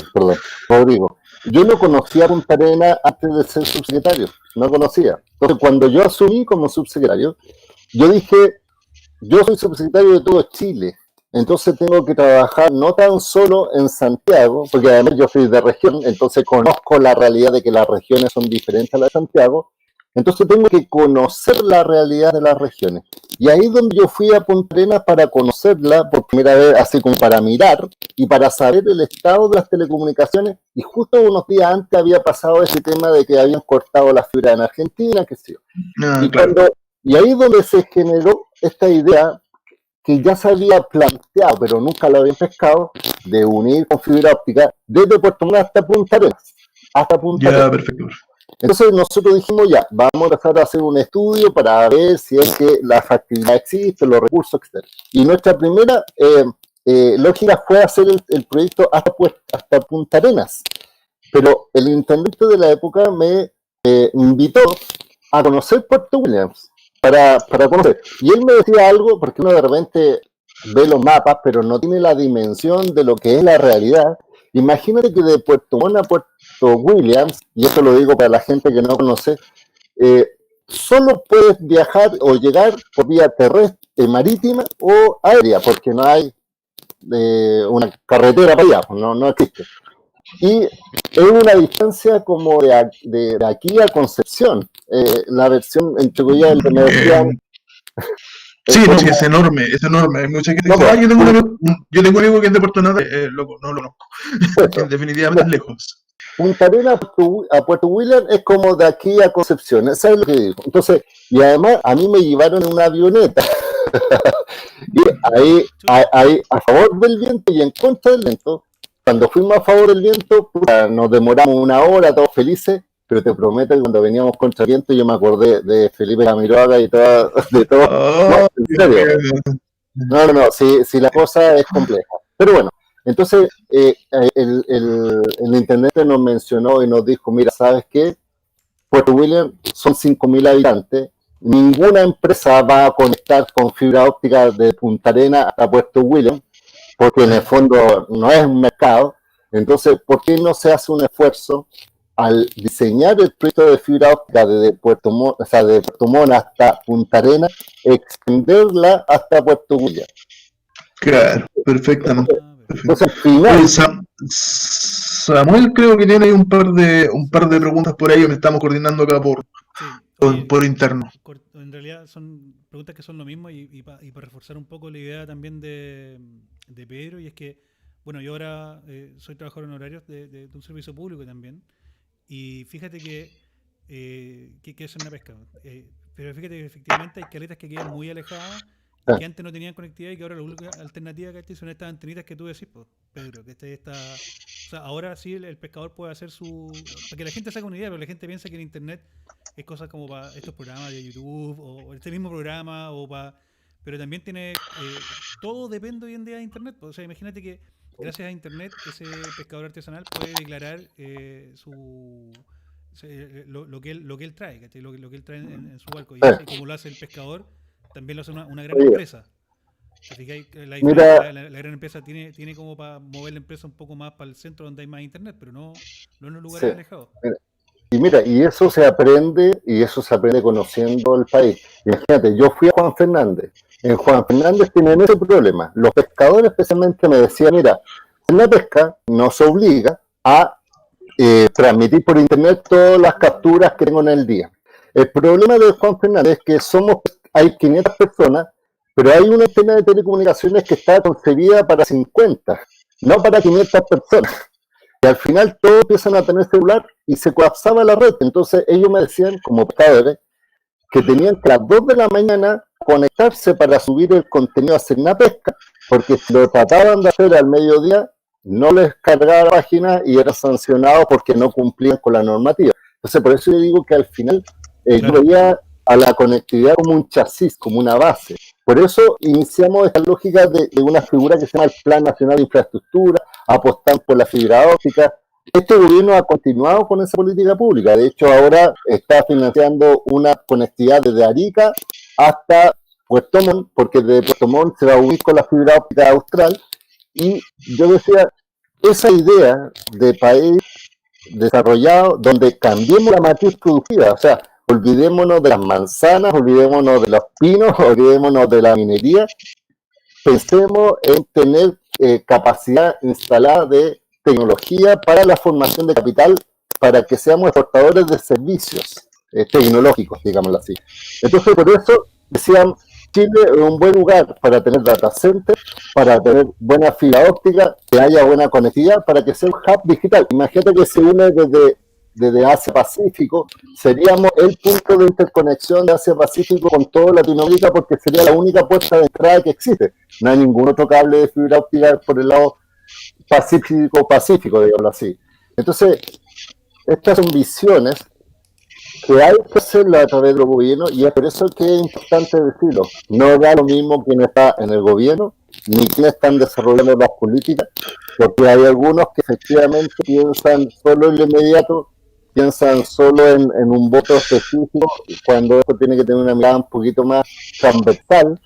Rodrigo. Yo no conocía Punta Arenas antes de ser subsecretario, no conocía. Entonces, cuando yo asumí como subsecretario, yo dije, yo soy subsecretario de todo Chile, entonces tengo que trabajar no tan solo en Santiago, porque además yo soy de región, entonces conozco la realidad de que las regiones son diferentes a las de Santiago, entonces tengo que conocer la realidad de las regiones. Y ahí es donde yo fui a Punta Arenas para conocerla por primera vez, así como para mirar y para saber el estado de las telecomunicaciones. Y justo unos días antes había pasado ese tema de que habían cortado la fibra en Argentina, qué sé yo. Y, claro. y ahí es donde se generó esta idea que ya se había planteado, pero nunca lo habían pescado, de unir con fibra óptica desde Puerto Montt hasta Punta Arenas. Hasta Punta Arenas. Ya, perfecto. Entonces nosotros dijimos ya, vamos a empezar a hacer un estudio para ver si es que la factibilidad existe, los recursos, etc. Y nuestra primera lógica fue hacer el proyecto hasta Punta Arenas. Pero el intendente de la época me invitó a conocer Puerto Williams para conocer. Y él me decía algo, porque uno de repente ve los mapas, pero no tiene la dimensión de lo que es la realidad. Imagínate que de Puerto Montt a Puerto Williams, y eso lo digo para la gente que no conoce, solo puedes viajar o llegar por vía terrestre, marítima o aérea, porque no hay una carretera para allá, no existe. Y es una distancia como de aquí a Concepción, la versión entre comillas del que me decían. Sí, no, Como, sí, es enorme, es enorme. Hay mucha gente que no, dice, ah, pues, yo tengo un amigo que es de Puerto Nada, loco, no lo conozco. eso. Definitivamente es lejos. Punta Arenas a Puerto William es como de aquí a Concepción, ¿sabes lo que digo? Entonces, y además a mí me llevaron en una avioneta. Y ahí, a favor del viento y en contra del viento, cuando fuimos a favor del viento, puta, nos demoramos una hora, todos felices, pero te prometo que cuando veníamos contra el viento yo me acordé de Felipe Camiroaga y de todo. No, Oh, en serio. No, si la cosa es compleja. Pero bueno, entonces el intendente nos mencionó y nos dijo, mira, ¿sabes qué? Puerto William son 5.000 habitantes, ninguna empresa va a conectar con fibra óptica de Punta Arenas hasta Puerto William, porque en el fondo no es un mercado. Entonces, ¿por qué no se hace un esfuerzo al diseñar el proyecto de fibra óptica de Puerto Montt, o sea, de Puerto Montt hasta Punta Arenas, extenderla hasta Puerto William? claro, perfectamente. Entonces, al Oye, final, Samuel creo que tiene ahí un par de preguntas por ahí, me estamos coordinando acá Sí, oye, por interno. en realidad son preguntas que son lo mismo y para reforzar un poco la idea también de Pedro, y es que, bueno, yo ahora soy trabajador en horarios de un servicio público también, y fíjate que es una pesca, pero fíjate que efectivamente hay caletas que quedan muy alejadas y que antes no tenían conectividad y que ahora la única alternativa que hay son estas antenitas que tú decís, pues, Pedro, que O sea, ahora sí el pescador puede hacer para que la gente saque una idea, pero la gente piensa que en internet es cosas como para estos programas de YouTube o este mismo programa pero también tiene todo depende hoy en día de internet. O sea, imagínate que gracias a internet ese pescador artesanal puede declarar lo que él trae, ¿cachai? Lo que él trae en su barco. Y así como lo hace el pescador, también lo hace una gran empresa. ¿Te fijáis? La diferencia, la gran empresa tiene como para mover la empresa un poco más para el centro donde hay más internet, pero no en los lugares alejados. Y eso se aprende conociendo el país. Imagínate, yo fui a Juan Fernández. En Juan Fernández tienen ese problema. Los pescadores especialmente me decían, mira, en la pesca nos obliga a transmitir por internet todas las capturas que tengo en el día. El problema de Juan Fernández es que hay 500 personas, pero hay una antena de telecomunicaciones que está concebida para 50, no para 500 personas. Y al final todos empiezan a tener celular y se colapsaba la red. Entonces ellos me decían, como pescadores, que tenían que a las 2 de la mañana conectarse para subir el contenido a hacer una pesca, porque si lo trataban de hacer al mediodía, no les cargaba la página y eran sancionados porque no cumplían con la normativa. Entonces por eso yo digo que al final yo veía a la conectividad como un chasis, como una base. Por eso iniciamos esta lógica de una figura que se llama el Plan Nacional de Infraestructura, apostando por la fibra óptica. Este gobierno ha continuado con esa política pública. De hecho, ahora está financiando una conectividad desde Arica hasta Puerto Montt, porque desde Puerto Montt se va a unir con la fibra óptica austral. Y yo decía, esa idea de país desarrollado donde cambiemos la matriz productiva, o sea, olvidémonos de las manzanas, olvidémonos de los pinos, olvidémonos de la minería, pensemos en tener capacidad instalada de tecnología para la formación de capital, para que seamos exportadores de servicios tecnológicos, digámoslo así. Entonces, por eso decían, Chile es un buen lugar para tener data center, para tener buena fibra óptica, que haya buena conectividad, para que sea un hub digital. Imagínate que se une desde Asia-Pacífico, seríamos el punto de interconexión de Asia-Pacífico con toda Latinoamérica, porque sería la única puerta de entrada que existe. No hay ningún otro cable de fibra óptica por el lado Pacífico, digámoslo así. Entonces, estas son visiones que hay que hacerlo a través del gobierno, y es por eso que es importante decirlo. No da lo mismo quien está en el gobierno, ni quienes están desarrollando las políticas, porque hay algunos que efectivamente piensan solo en lo inmediato, piensan solo en un voto específico, cuando esto tiene que tener una mirada un poquito más transversal.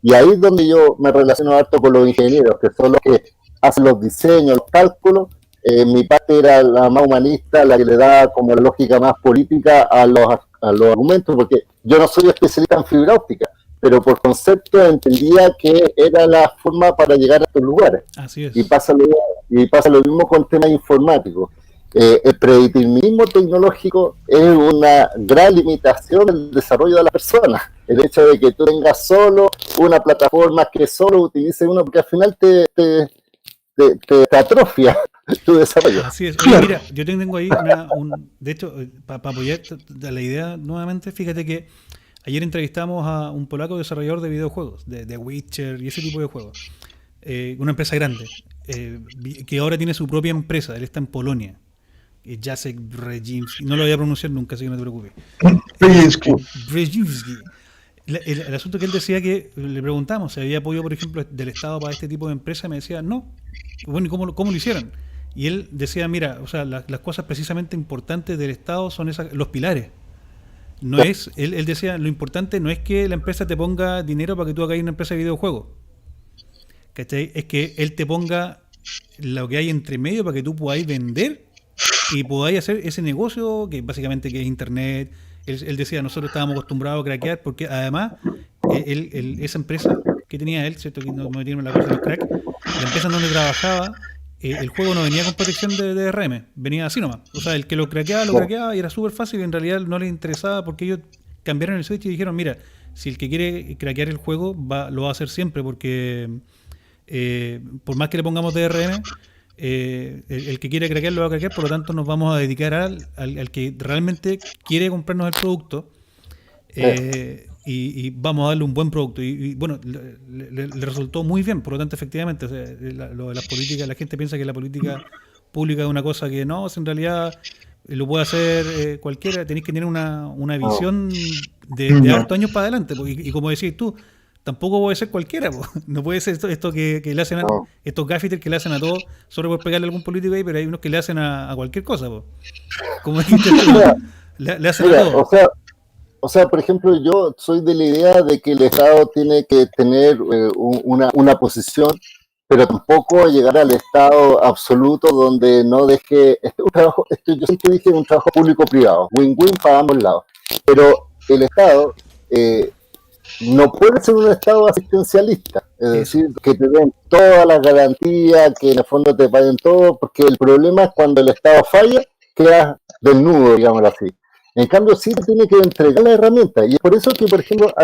Y ahí es donde yo me relaciono harto con los ingenieros, que son los que hacen los diseños, los cálculos. Mi parte era la más humanista, la que le da como la lógica más política a los argumentos, porque yo no soy especialista en fibra óptica, pero por concepto entendía que era la forma para llegar a estos lugares. Así es. Y pasa lo mismo con temas informáticos. El predeterminismo tecnológico es una gran limitación del desarrollo de la persona. El hecho de que tú tengas solo una plataforma que solo utilice uno, porque al final te atrofia tu desarrollo. Así es. Oye, mira, yo tengo ahí de hecho, para apoyar la idea nuevamente, fíjate que ayer entrevistamos a un polaco desarrollador de videojuegos, de Witcher y ese tipo de juegos. Una empresa grande, que ahora tiene su propia empresa. Él está en Polonia. Jacek Brzezinski. No lo voy a pronunciar nunca, así que no te preocupes. Brzezinski. El asunto que él decía, que le preguntamos si había apoyo, por ejemplo, del Estado para este tipo de empresa, me decía no. Bueno, ¿y cómo lo hicieron? Y él decía, mira, o sea, las cosas precisamente importantes del Estado son los pilares. No es, él decía, lo importante no es que la empresa te ponga dinero para que tú hagas una empresa de videojuegos, ¿cachai? Es que él te ponga lo que hay entre medio para que tú podáis vender y podáis hacer ese negocio que básicamente que es internet. Él decía, nosotros estábamos acostumbrados a craquear, porque además esa empresa que tenía él, ¿cierto? Que no metieron la cosa de los cracks, la empresa en donde trabajaba, el juego no venía con protección de DRM, venía así nomás. O sea, el que lo craqueaba y era súper fácil, y en realidad no les interesaba, porque ellos cambiaron el switch y dijeron, mira, si el que quiere craquear el juego lo va a hacer siempre, porque por más que le pongamos DRM, el que quiere craquear lo va a craquear, por lo tanto nos vamos a dedicar al que realmente quiere comprarnos el producto, y vamos a darle un buen producto. Y bueno, le resultó muy bien. Por lo tanto, efectivamente, o sea, lo de las políticas, la gente piensa que la política pública es una cosa que no, si en realidad lo puede hacer cualquiera, tenéis que tener una visión de hartos años para adelante, y como decís tú, tampoco puede ser cualquiera, po. No puede ser esto que le hacen estos gaffiters que le hacen a todos, solo por pegarle a algún político ahí, pero hay unos que le hacen a cualquier cosa, po. Como dijiste tú, le hacen a todo. O sea, por ejemplo, yo soy de la idea de que el Estado tiene que tener una posición, pero tampoco llegar al Estado absoluto donde no deje, yo siempre dije un trabajo público-privado, win-win para ambos lados, pero el Estado no puede ser un Estado asistencialista, es decir, que te den todas las garantías, que en el fondo te paguen todo, porque el problema es cuando el Estado falla, quedas desnudo, digámoslo así. En cambio, sí te tiene que entregar la herramienta, y es por eso que, por ejemplo,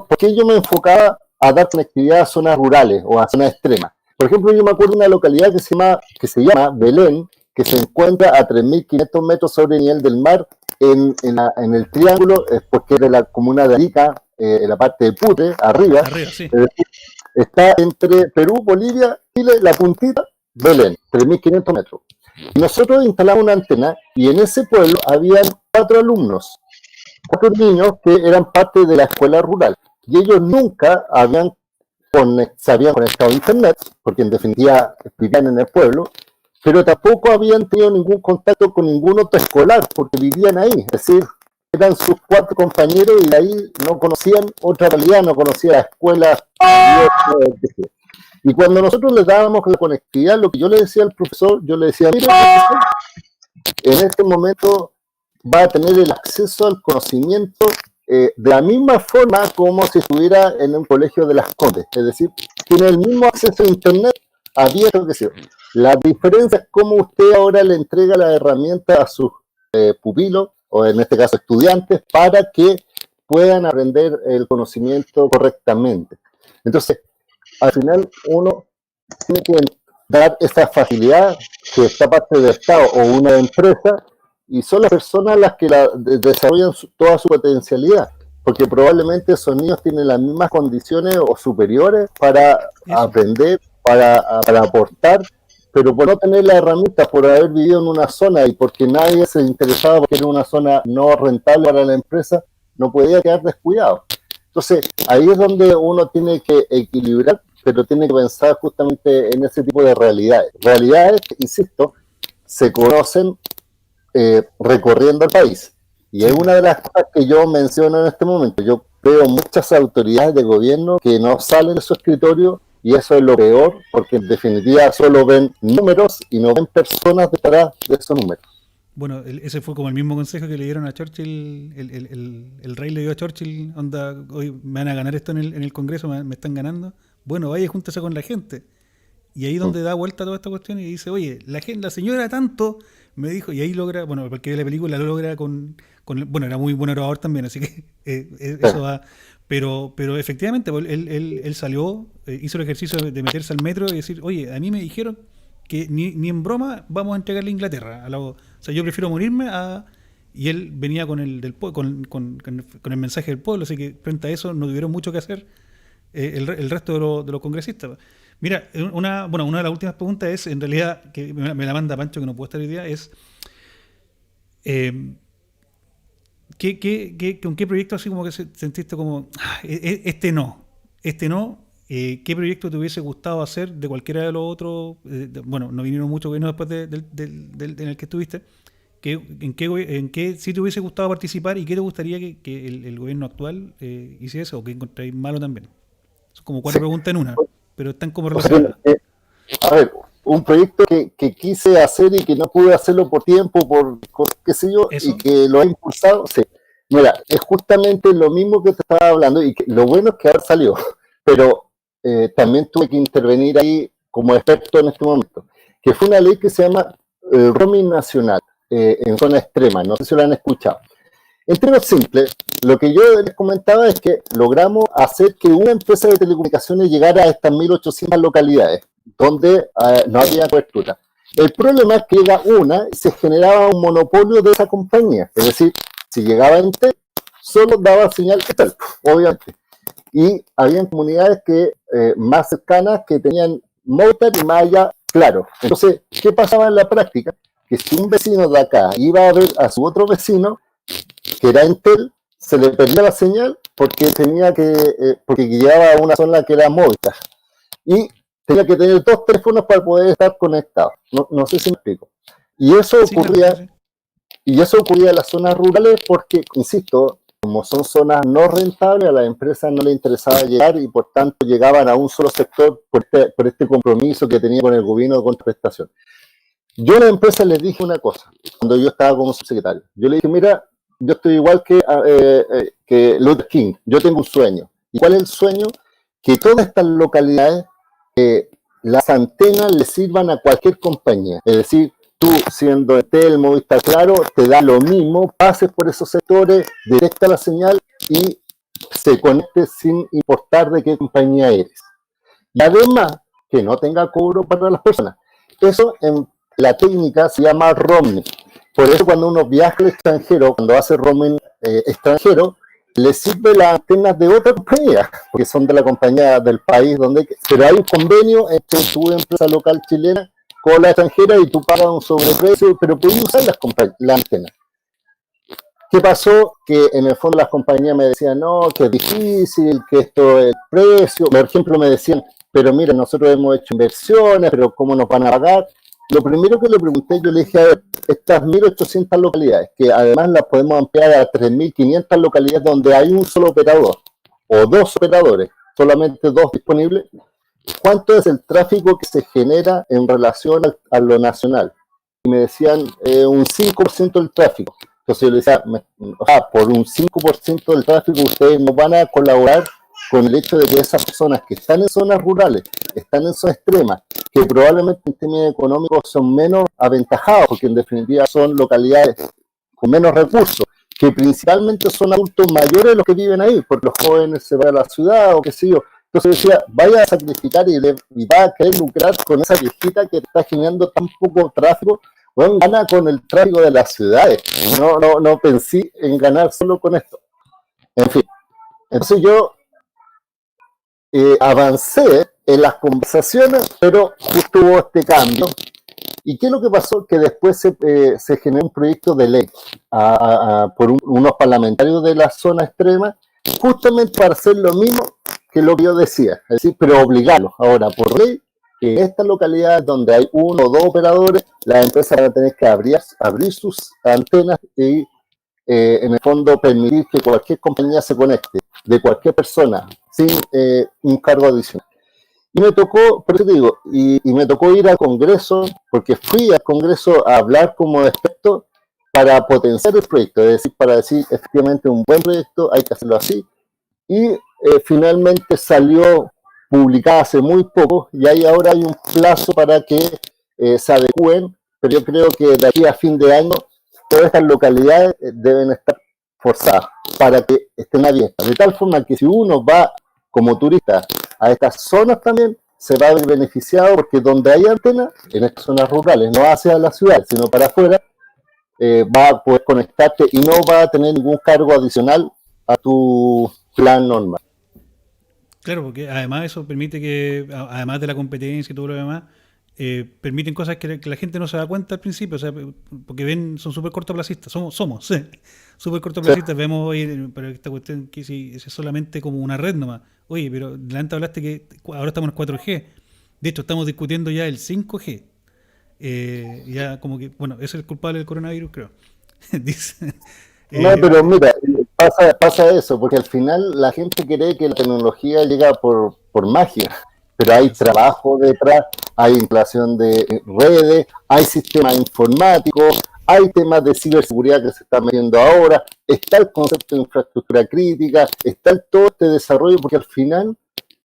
¿por qué yo me enfocaba a dar conectividad a zonas rurales o a zonas extremas? Por ejemplo, yo me acuerdo de una localidad que se llama Belén, que se encuentra a 3.500 metros sobre el nivel del mar, en el triángulo, porque es de la comuna de Arica, en la parte de Putre, arriba, Sí. Está entre Perú, Bolivia, Chile, la puntita, Belén, 3.500 metros. Nosotros instalamos una antena y en ese pueblo habían 4 alumnos, 4 niños que eran parte de la escuela rural, y ellos nunca se habían conectado a internet, porque en definitiva vivían en el pueblo, pero tampoco habían tenido ningún contacto con ningún otro escolar, porque vivían ahí, es decir, eran sus 4 compañeros y de ahí no conocían otra realidad, no conocían la escuela. Y cuando nosotros les dábamos la conectividad, lo que yo le decía al profesor, yo le decía, mire, profesor, en este momento va a tener el acceso al conocimiento de la misma forma como si estuviera en un colegio de Las Condes, es decir, tiene el mismo acceso a internet abierto que sea. La diferencia es cómo usted ahora le entrega la herramienta a sus pupilos, o en este caso estudiantes, para que puedan aprender el conocimiento correctamente. Entonces, al final uno tiene que dar esa facilidad que está parte del Estado o una empresa, y son las personas las que desarrollan toda su potencialidad, porque probablemente esos niños tienen las mismas condiciones o superiores para aprender, para aportar, pero por no tener las herramientas, por haber vivido en una zona y porque nadie se interesaba porque era una zona no rentable para la empresa, no podía quedar descuidado. Entonces, ahí es donde uno tiene que equilibrar, pero tiene que pensar justamente en ese tipo de realidades. Realidades que, insisto, se conocen recorriendo el país. Y es una de las cosas que yo menciono en este momento. Yo veo muchas autoridades de gobierno que no salen de su escritorio, y eso es lo peor, porque en definitiva solo ven números y no ven personas detrás de esos números. Bueno, ese fue como el mismo consejo que le dieron a Churchill, el rey le dio a Churchill, onda, hoy me van a ganar esto en el Congreso, me están ganando. Bueno, vaya y júntese con la gente. Y ahí donde da vuelta toda esta cuestión y dice, oye, la señora tanto me dijo, y ahí logra, bueno, porque ve la película, lo logra bueno, era muy buen orador también, así que eso va. Pero efectivamente, él salió, hizo el ejercicio de meterse al metro y decir, oye, a mí me dijeron que ni en broma vamos a entregarle a Inglaterra. O sea, yo prefiero morirme a... Y él venía con el mensaje del pueblo, así que frente a eso no tuvieron mucho que hacer el resto de los congresistas. Mira, una de las últimas preguntas es, en realidad, que me la manda Pancho, que no puede estar hoy día, es ¿con qué proyecto así como que sentiste como este no, qué proyecto te hubiese gustado hacer de cualquiera de los otros? Bueno, no vinieron muchos gobiernos después en el que estuviste. ¿En qué sí te hubiese gustado participar y qué te gustaría que el gobierno actual hiciese, o que encontráis malo también? Son como 4 preguntas en una, pero están como relacionadas. A ver, un proyecto que quise hacer y que no pude hacerlo por tiempo, por qué sé yo, ¿eso? Y que lo he impulsado, sí. Mira, es justamente lo mismo que te estaba hablando, y que lo bueno es que ahora salió, pero también tuve que intervenir ahí como experto en este momento, que fue una ley que se llama roaming nacional, en zona extrema, no sé si lo han escuchado. En términos simples, lo que yo les comentaba es que logramos hacer que una empresa de telecomunicaciones llegara a estas 1.800 localidades, donde no había cobertura. El problema es que llega una y se generaba un monopolio de esa compañía. Es decir, si llegaba Entel, solo daba señal Entel, obviamente. Y habían comunidades más cercanas que tenían Movistar y más allá Claro, entonces, ¿qué pasaba en la práctica? Que si un vecino de acá iba a ver a su otro vecino, que era Entel, se le perdía la señal porque porque guiaba a una zona que era Movistar. Y tenía que tener dos teléfonos para poder estar conectados. No sé si me explico. Y eso Sí, claro, ocurría, sí, sí. y eso ocurría en las zonas rurales porque, insisto, como son zonas no rentables, a las empresas no les interesaba llegar y por tanto llegaban a un solo sector por este compromiso que tenía con el gobierno de contraprestación. Yo a la empresa les dije una cosa, cuando yo estaba como subsecretario. Yo le dije, mira, yo estoy igual que Luther King, yo tengo un sueño. ¿Y cuál es el sueño? Que todas estas localidades, las antenas le sirvan a cualquier compañía. Es decir, tú siendo Entel, Movistar, Claro, te da lo mismo, pases por esos sectores, detecta la señal y se conecte sin importar de qué compañía eres. Y además, que no tenga cobro para las personas. Eso en la técnica se llama roaming. Por eso cuando uno viaja al extranjero, cuando hace roaming extranjero, le sirve las antenas de otra compañía, porque son de la compañía del país donde... Pero hay un convenio entre tu empresa local chilena con la extranjera y tú pagas un sobreprecio, pero puedes usar la antena. ¿Qué pasó? Que en el fondo las compañías me decían, no, que es difícil, que esto es el precio. Por ejemplo, me decían, pero mira, nosotros hemos hecho inversiones, pero ¿cómo nos van a pagar? Lo primero que le pregunté, yo le dije, a ver, estas 1.800 localidades, que además las podemos ampliar a 3.500 localidades donde hay un solo operador o dos operadores, solamente dos disponibles, ¿cuánto es el tráfico que se genera en relación a lo nacional? Y me decían un 5% del tráfico. Entonces yo le decía, por un 5% del tráfico ustedes no van a colaborar con el hecho de que esas personas que están en zonas rurales, están en zonas extremas, que probablemente en términos económicos son menos aventajados, porque en definitiva son localidades con menos recursos, que principalmente son adultos mayores los que viven ahí, porque los jóvenes se van a la ciudad o qué sé yo. Entonces decía, vaya a sacrificar y va a querer lucrar con esa viejita que está generando tan poco tráfico. Bueno, gana con el tráfico de las ciudades. No pensé en ganar solo con esto. En fin, entonces yo avancé en las conversaciones, pero justo hubo este cambio. ¿Y qué es lo que pasó? Que después se generó un proyecto de ley por unos parlamentarios de la zona extrema, justamente para hacer lo mismo que lo que yo decía, es decir, pero obligarlos ahora por ley, que en estas localidades donde hay uno o dos operadores, las empresas van a tener que abrir sus antenas y en el fondo permitir que cualquier compañía se conecte, de cualquier persona, sin un cargo adicional. Y me tocó, por eso te digo, y me tocó ir al Congreso, porque fui al Congreso a hablar como experto para potenciar el proyecto, es decir, para decir efectivamente un buen proyecto, hay que hacerlo así. Y finalmente salió publicada hace muy poco, y ahí ahora hay un plazo para que se adecúen, pero yo creo que de aquí a fin de año todas estas localidades deben estar forzadas para que estén abiertas, de tal forma que si uno va como turista a estas zonas también se va a ver beneficiado porque donde hay antenas, en estas zonas rurales, no hacia la ciudad, sino para afuera, va a poder conectarte y no va a tener ningún cargo adicional a tu plan normal. Claro, porque además eso permite que, además de la competencia y todo lo demás, permiten cosas que la gente no se da cuenta al principio, o sea, porque ven, son súper cortoplacistas, somos súper cortoplacistas, sí. Vemos, oye, pero esta cuestión que si es solamente como una red nomás, oye, pero delante hablaste que ahora estamos en 4G, de hecho estamos discutiendo ya el 5G, ya como que, bueno, ese es el culpable del coronavirus, creo. Dice, no, pero mira, pasa eso, porque al final la gente cree que la tecnología llega por magia, pero hay trabajo detrás, hay instalación de redes, hay sistemas informáticos, hay temas de ciberseguridad que se están metiendo ahora, está el concepto de infraestructura crítica, está todo este desarrollo, porque al final,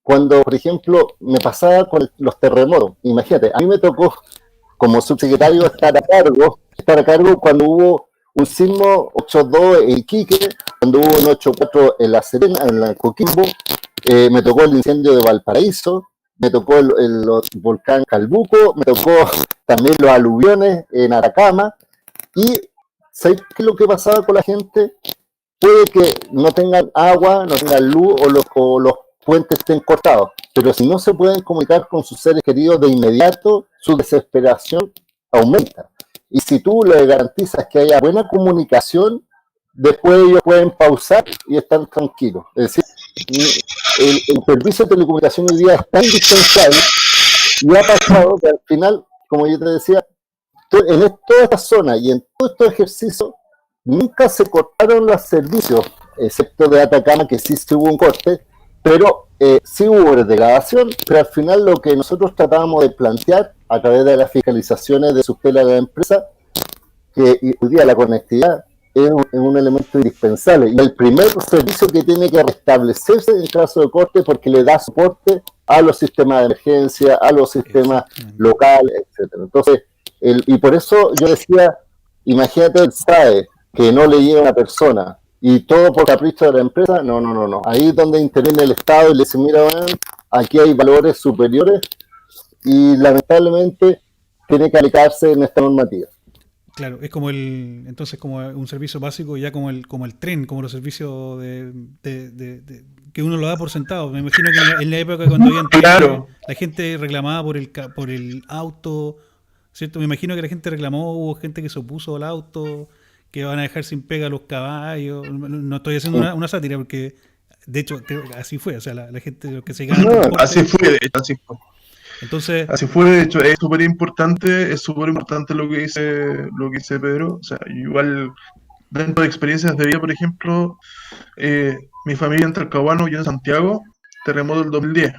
cuando, por ejemplo, me pasaba con los terremotos, imagínate, a mí me tocó como subsecretario estar a cargo cuando hubo un sismo 8.2 en Iquique, cuando hubo un 8.4 en La Serena, en la Coquimbo, me tocó el incendio de Valparaíso, me tocó el volcán Calbuco, me tocó también los aluviones en Atacama, y ¿sabes qué es lo que pasaba con la gente? Puede que no tengan agua, no tengan luz, o los puentes estén cortados. Pero si no se pueden comunicar con sus seres queridos de inmediato, su desesperación aumenta. Y si tú le garantizas que haya buena comunicación, después ellos pueden pausar y estar tranquilos. Es decir, el servicio de telecomunicación hoy día es tan indispensable y ha pasado que al final, como yo te decía, en toda esta zona y en todos estos ejercicios nunca se cortaron los servicios, excepto de Atacama, que sí hubo un corte, pero sí hubo degradación, pero al final lo que nosotros tratábamos de plantear a través de las fiscalizaciones de tutela de la empresa, que hoy día la conectividad es un elemento indispensable y el primer servicio que tiene que restablecerse en caso de corte porque le da soporte a los sistemas de emergencia, a los sistemas locales, etcétera. Entonces, y por eso yo decía, imagínate el SAE que no le llega a una persona y todo por capricho de la empresa, no. Ahí es donde interviene el Estado y le dice, mira, bueno, aquí hay valores superiores y lamentablemente tiene que aplicarse en esta normativa. Claro, es como entonces como un servicio básico, ya como el tren, como los servicios que uno lo da por sentado. Me imagino que en la época cuando había Claro. la gente reclamaba por el auto, ¿cierto? Me imagino que la gente reclamó, hubo gente que se opuso al auto, que van a dejar sin pega los caballos. No estoy haciendo una sátira porque de hecho creo que así fue, o sea, la gente los que se gana así fue, de hecho, así fue. Entonces, así fue, de hecho, es súper importante lo que dice Pedro. O sea, igual dentro de experiencias de vida, por ejemplo, mi familia en Talcahuano, yo en Santiago, terremoto del 2010.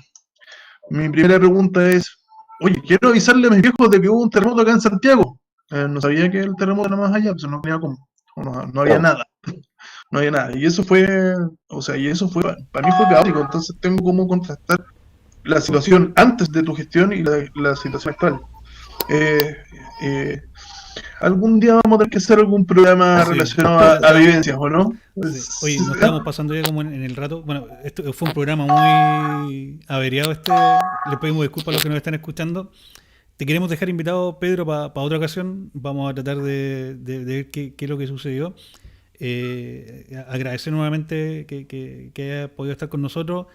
Mi primera pregunta es, oye, quiero avisarle a mis viejos de que hubo un terremoto acá en Santiago. No sabía que el terremoto era más allá, pues no tenía cómo, no había nada. No había nada. Y eso fue, para mí fue caótico, entonces tengo cómo contrastar la situación antes de tu gestión y la situación actual. Algún día vamos a tener que hacer algún programa relacionado a vivencias, ¿o no? Sí. Oye, nos estamos pasando ya como en el rato. Bueno, esto fue un programa muy averiado. Le pedimos disculpas a los que nos están escuchando. Te queremos dejar invitado, Pedro, para otra ocasión. Vamos a tratar de ver qué es lo que sucedió. Agradecer nuevamente que hayas podido estar con nosotros.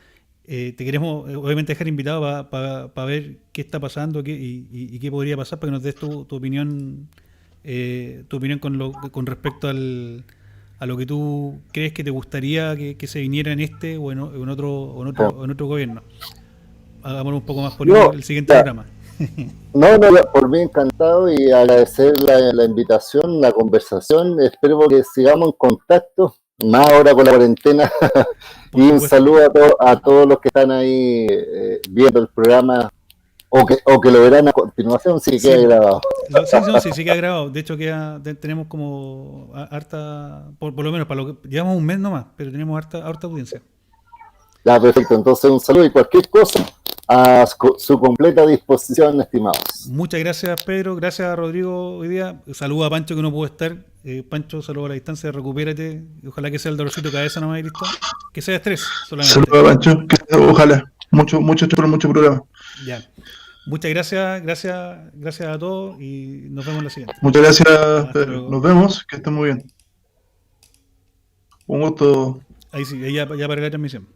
Te queremos obviamente dejar invitado para ver qué está pasando y qué podría pasar, para que nos des tu opinión con respecto a lo que tú crees que te gustaría que se viniera en este o en otro gobierno. Hagámoslo un poco más político el siguiente programa. No, por mí encantado y agradecer la invitación, la conversación. Espero que sigamos en contacto, más ahora con la cuarentena. Y un saludo a todos los que están ahí viendo el programa o que lo verán a continuación si queda grabado. Sí, queda grabado. De hecho, tenemos como harta, por lo menos para lo que llevamos un mes nomás, pero tenemos harta audiencia. Ya, perfecto. Entonces, un saludo y cualquier cosa a su completa disposición, estimados. Muchas gracias, Pedro. Gracias a Rodrigo hoy día. Saludos a Pancho, que no pudo estar. Pancho, saludos a la distancia, recupérate. Ojalá que sea el dolorcito de cabeza nomás y listo. Que sea estrés solamente. Saludos a Pancho, ojalá. Mucho programa. Ya. Muchas gracias a todos y nos vemos en la siguiente. Muchas gracias, Pedro. Nos vemos, que estén muy bien. Un gusto. Ahí sí, ya para la transmisión.